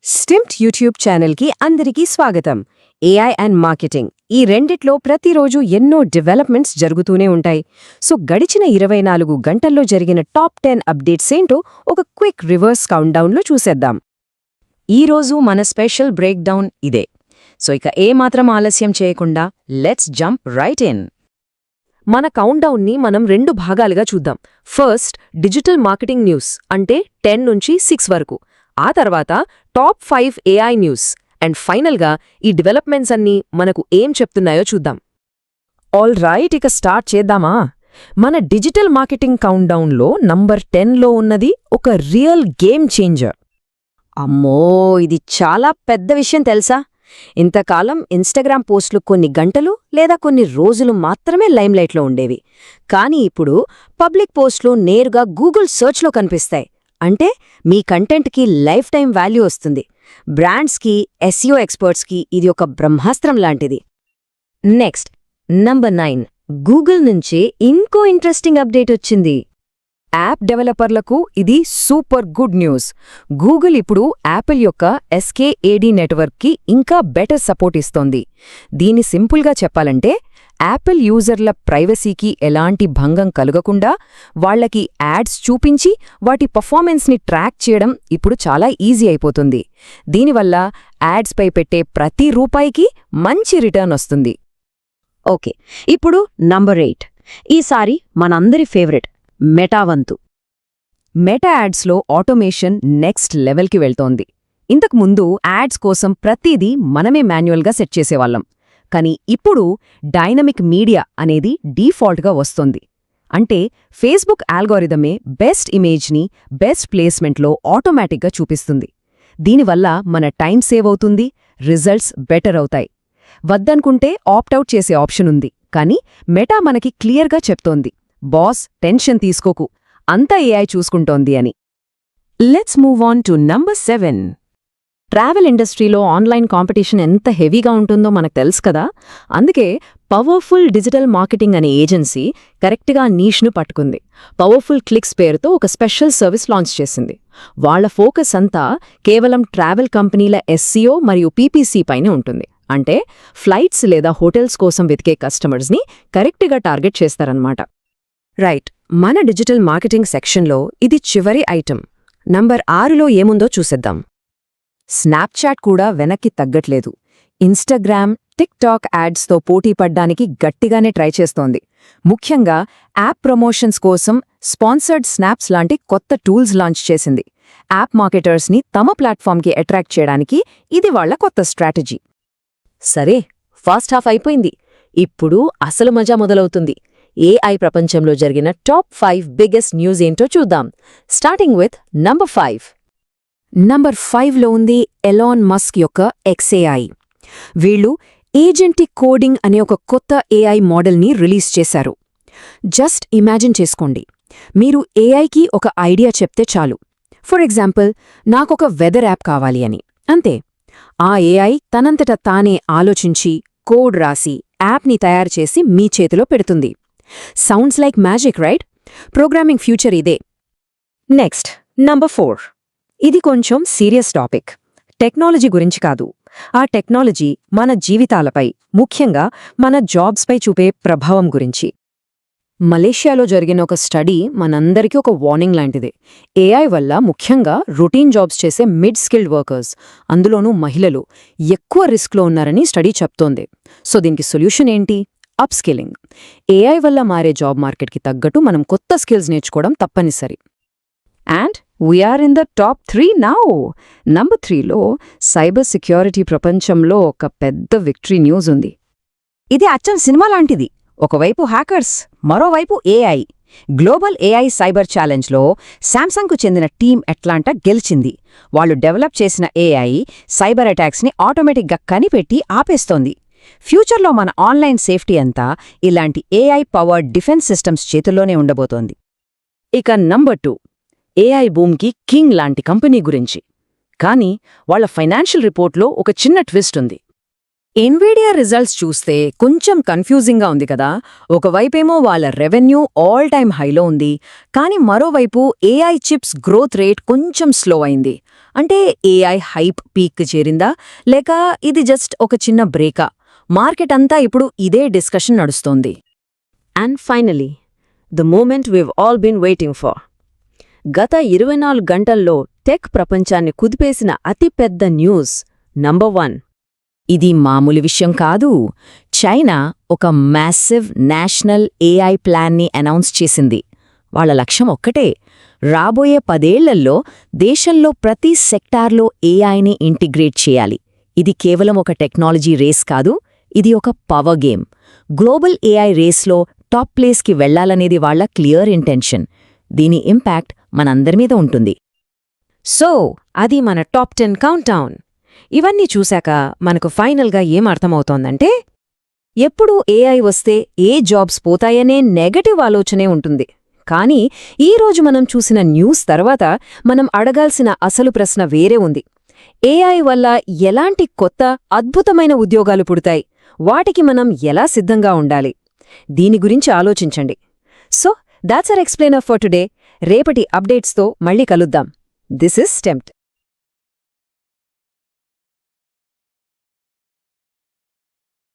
స్టిమ్ట్ YouTube ఛానల్కి అందరికీ స్వాగతం. ఏఐ అండ్ మార్కెటింగ్ ఈ రెండిట్లో ప్రతిరోజు ఎన్నో డెవలప్మెంట్స్ జరుగుతూనే ఉంటాయి. సో గడిచిన 24 గంటల్లో జరిగిన టాప్ 10 అప్డేట్స్ ఏంటో ఒక క్విక్ రివర్స్ కౌంట్డౌన్లో చూసేద్దాం. ఈరోజు మన స్పెషల్ బ్రేక్ డౌన్ ఇదే. సో ఇక ఏమాత్రం ఆలస్యం చేయకుండా లెట్స్ జంప్ రైట్ ఇన్. మన కౌంట్డౌన్ని మనం 2 భాగాలుగా చూద్దాం. ఫస్ట్ డిజిటల్ మార్కెటింగ్ న్యూస్ అంటే 10 నుంచి 6 వరకు. ఆ తర్వాత టాప్ 5 ఏఐ న్యూస్ అండ్ ఫైనల్గా ఈ డెవలప్మెంట్స్ అన్నీ మనకు ఏం చెప్తున్నాయో చూద్దాం. ఆల్ రైట్, ఇక స్టార్ట్ చేద్దామా? మన డిజిటల్ మార్కెటింగ్ కౌంట్డౌన్లో నంబర్ 10లో ఉన్నది ఒక రియల్ గేమ్ చేంజర్. అమ్మో, ఇది చాలా పెద్ద విషయం తెలుసా? ఇంతకాలం ఇన్స్టాగ్రామ్ పోస్టులు కొన్ని గంటలు లేదా కొన్ని రోజులు మాత్రమే లైమ్లైట్లో ఉండేవి. కానీ ఇప్పుడు పబ్లిక్ పోస్టులు నేరుగా గూగుల్ సర్చ్లో కనిపిస్తాయి. అంటే మీ కంటెంట్కి లైఫ్ టైం వాల్యూ వస్తుంది. బ్రాండ్స్కి, ఎస్ఈఓ ఎక్స్పర్ట్స్కి ఇది ఒక బ్రహ్మాస్త్రం లాంటిది. నెక్స్ట్ నంబర్ 9, గూగుల్ నుంచే ఇంకో ఇంట్రెస్టింగ్ అప్డేట్ వచ్చింది. యాప్ డెవలపర్లకు ఇది సూపర్ గుడ్ న్యూస్. గూగుల్ ఇప్పుడు యాపిల్ యొక్క ఎస్కేఏడి నెట్వర్క్కి ఇంకా బెటర్ సపోర్ట్ ఇస్తోంది. దీన్ని సింపుల్గా చెప్పాలంటే యాపిల్ యూజర్ల ప్రైవసీకి ఎలాంటి భంగం కలగకుండా వాళ్లకి యాడ్స్ చూపించి వాటి పర్ఫార్మెన్స్ని ట్రాక్ చేయడం ఇప్పుడు చాలా ఈజీ అయిపోతుంది. దీనివల్ల యాడ్స్పై పెట్టే ప్రతి రూపాయికి మంచి రిటర్న్ వస్తుంది. ఓకే, ఇప్పుడు నంబర్ 8. ఈసారి మనందరి ఫేవరెట్ మెటా వంతు. మెటా యాడ్స్లో ఆటోమేషన్ నెక్స్ట్ లెవెల్కి వెళ్తోంది. ఇంతకుముందు యాడ్స్ కోసం ప్రతిదీ మనమే మాన్యువల్గా సెట్ చేసేవాళ్ళం. కానీ ఇప్పుడు డైనమిక్ మీడియా అనేది డీఫాల్ట్గా వస్తోంది. అంటే ఫేస్బుక్ ఆల్గోరిథమే బెస్ట్ ఇమేజ్ని బెస్ట్ ప్లేస్మెంట్లో ఆటోమేటిక్గా చూపిస్తుంది. దీనివల్ల మన టైం సేవ్ అవుతుంది, రిజల్ట్స్ బెటర్ అవుతాయి. వద్దనుకుంటే ఆప్టౌట్ చేసే ఆప్షన్ ఉంది. కానీ మెటా మనకి క్లియర్గా చెప్తోంది, బాస్ టెన్షన్ తీసుకోకు, అంతా ఏఐ చూసుకుంటోంది అని. Let's move on to number 7. Travel ఇండస్ట్రీలో ఆన్లైన్ కాంపిటీషన్ ఎంత హెవీగా ఉంటుందో మనకు తెలుసు కదా. అందుకే పవర్ఫుల్ డిజిటల్ మార్కెటింగ్ అనే ఏజెన్సీ కరెక్ట్గా నీష్ను పట్టుకుంది. పవర్ఫుల్ క్లిక్స్ పేరుతో ఒక స్పెషల్ సర్వీస్ లాంచ్ చేసింది. వాళ్ల ఫోకస్ అంతా కేవలం ట్రావెల్ కంపెనీల ఎస్సీఓ మరియు పీపీసీ పైనే ఉంటుంది. అంటే ఫ్లైట్స్ లేదా హోటల్స్ కోసం వెతికే కస్టమర్స్ని కరెక్ట్గా టార్గెట్ చేస్తారన్నమాట. రైట్, మన డిజిటల్ మార్కెటింగ్ సెక్షన్లో ఇది చివరి ఐటమ్. నంబర్ 6లో ఏముందో చూసేద్దాం. స్నాప్చాట్ కూడా వెనక్కి తగ్గట్లేదు. ఇన్స్టాగ్రామ్, టిక్టాక్ యాడ్స్తో పోటీ పడ్డానికి గట్టిగానే ట్రై చేస్తోంది. ముఖ్యంగా యాప్ ప్రమోషన్స్ కోసం స్పాన్సర్డ్ స్నాప్స్ లాంటి కొత్త టూల్స్ లాంచ్ చేసింది. యాప్ మార్కెటర్స్ని తమ ప్లాట్ఫామ్కి అట్రాక్ట్ చేయడానికి ఇది వాళ్ల కొత్త స్ట్రాటజీ. సరే, ఫస్ట్ హాఫ్ అయిపోయింది. ఇప్పుడు అసలు మజా మొదలవుతుంది. ఏఐ ప్రపంచంలో జరిగిన టాప్ 5 బిగ్గెస్ట్ న్యూస్ ఏంటో చూద్దాం. Starting with number 5. నంబర్ 5లో ఉంది ఎలాన్ మస్క్ యొక్క XAI. వీళ్ళు ఏజెంటిక్ కోడింగ్ అనే ఒక కొత్త ఏఐ మోడల్ని రిలీజ్ చేశారు. జస్ట్ ఇమాజిన్ చేసుకోండి, మీరు ఏఐకి ఒక ఐడియా చెప్తే చాలు. ఫర్ ఎగ్జాంపుల్, నాకొక వెదర్ యాప్ కావాలి అని. అంతే, ఆ ఏఐ తనంతట తానే ఆలోచించి కోడ్ రాసి యాప్ని తయారుచేసి మీ చేతిలో పెడుతుంది. Sounds like magic, right? Programming future ఇదే. Next number 4. ఇది కొంచెం సీరియస్ టాపిక్. టెక్నాలజీ గురించి కాదు, ఆ టెక్నాలజీ మన జీవితాలపై, ముఖ్యంగా మన జాబ్స్పై చూపే ప్రభావం గురించి. మలేషియాలో జరిగిన ఒక స్టడీ మనందరికీ ఒక వార్నింగ్ లాంటిదే. ఏఐ వల్ల ముఖ్యంగా రొటీన్ జాబ్స్ చేసే మిడ్ స్కిల్డ్ వర్కర్స్, అందులోనూ మహిళలు, ఎక్కువ రిస్క్లో ఉన్నారని స్టడీ చెప్తోంది. సో దీనికి సొల్యూషన్ ఏంటి? Up skilling. ఏఐ వల్ల మారే జాబ్ మార్కెట్కి తగ్గట్టు మనం కొత్త స్కిల్స్ నేర్చుకోవడం తప్పనిసరి. And we are in the 3 now. Number 3లో సైబర్ సెక్యూరిటీ ప్రపంచంలో ఒక పెద్ద విక్టరీ న్యూస్ ఉంది. ఇది అచ్చం సినిమా లాంటిది. ఒకవైపు హ్యాకర్స్, మరోవైపు ఏఐ. గ్లోబల్ ఏఐ సైబర్ ఛాలెంజ్లో శాంసంగ్కు చెందిన టీం అట్లాంటా గెలిచింది. వాళ్ళు డెవలప్ చేసిన ఏఐ సైబర్ అటాక్స్ని ఆటోమేటిక్గా కనిపెట్టి ఆపేస్తోంది. ఫ్యూచర్లో మన ఆన్లైన్ సేఫ్టీ అంతా ఇలాంటి ఏఐ పవర్డ్ డిఫెన్స్ సిస్టమ్స్ చేతుల్లోనే ఉండబోతోంది. ఇక నంబర్ 2, ఏఐ బూమ్కి కింగ్ లాంటి కంపెనీ గురించి. కానీ వాళ్ల ఫైనాన్షియల్ రిపోర్ట్లో ఒక చిన్న ట్విస్ట్ ఉంది. ఎన్విడియా రిజల్ట్స్ చూస్తే కొంచెం కన్ఫ్యూజింగ్గా ఉంది కదా. ఒకవైపేమో వాళ్ళ రెవెన్యూ ఆల్ టైమ్ హైలో ఉంది, కానీ మరోవైపు ఏఐ చిప్స్ గ్రోత్ రేట్ కొంచెం స్లో అయింది. అంటే ఏఐ హైప్ పీక్ చేరిందా లేక ఇది జస్ట్ ఒక చిన్న బ్రేకా? మార్కెట్ అంతా ఇప్పుడు ఇదే డిస్కషన్ నడుస్తోంది. And finally the moment we've all been waiting for. గత 24 గంటల్లో టెక్ ప్రపంచాన్ని కుదిపేసిన అతిపెద్ద న్యూస్ నంబర్ 1. ఇది మామూలు విషయం కాదు. చైనా ఒక మ్యాసివ్ నేషనల్ ఏఐ ప్లాన్ని అనౌన్స్ చేసింది. వాళ్ళ లక్ష్యం ఒక్కటే, రాబోయే 10 ఏళ్లలో దేశంలో ప్రతి సెక్టార్లో ఏఐని ఇంటిగ్రేట్ చేయాలి. ఇది కేవలం ఒక టెక్నాలజీ రేస్ కాదు, ఇది ఒక పవర్ గేమ్. గ్లోబల్ ఏఐ రేస్లో టాప్ ప్లేస్కి వెళ్లాలనేది వాళ్ల క్లియర్ ఇంటెన్షన్. దీని ఇంపాక్ట్ మనందరి మీద ఉంటుంది. సో అది మన టాప్ 10 కౌంట్డౌన్. ఇవన్నీ చూశాక మనకు ఫైనల్గా ఏం అర్థమవుతోందంటే, ఎప్పుడు ఏఐ వస్తే ఏ జాబ్స్ పోతాయనే నెగటివ్ ఆలోచనే ఉంటుంది. కానీ ఈరోజు మనం చూసిన న్యూస్ తర్వాత మనం అడగాల్సిన అసలు ప్రశ్న వేరే ఉంది. ఏఐ వల్ల ఎలాంటి కొత్త అద్భుతమైన ఉద్యోగాలు పుడతాయి? వాటికి మనం ఎలా సిద్ధంగా ఉండాలి? దీని గురించి ఆలోచించండి. So that's our explainer for today. రేపటి అప్డేట్స్తో మళ్ళీ కలుద్దాం. This is స్టెంప్ట్.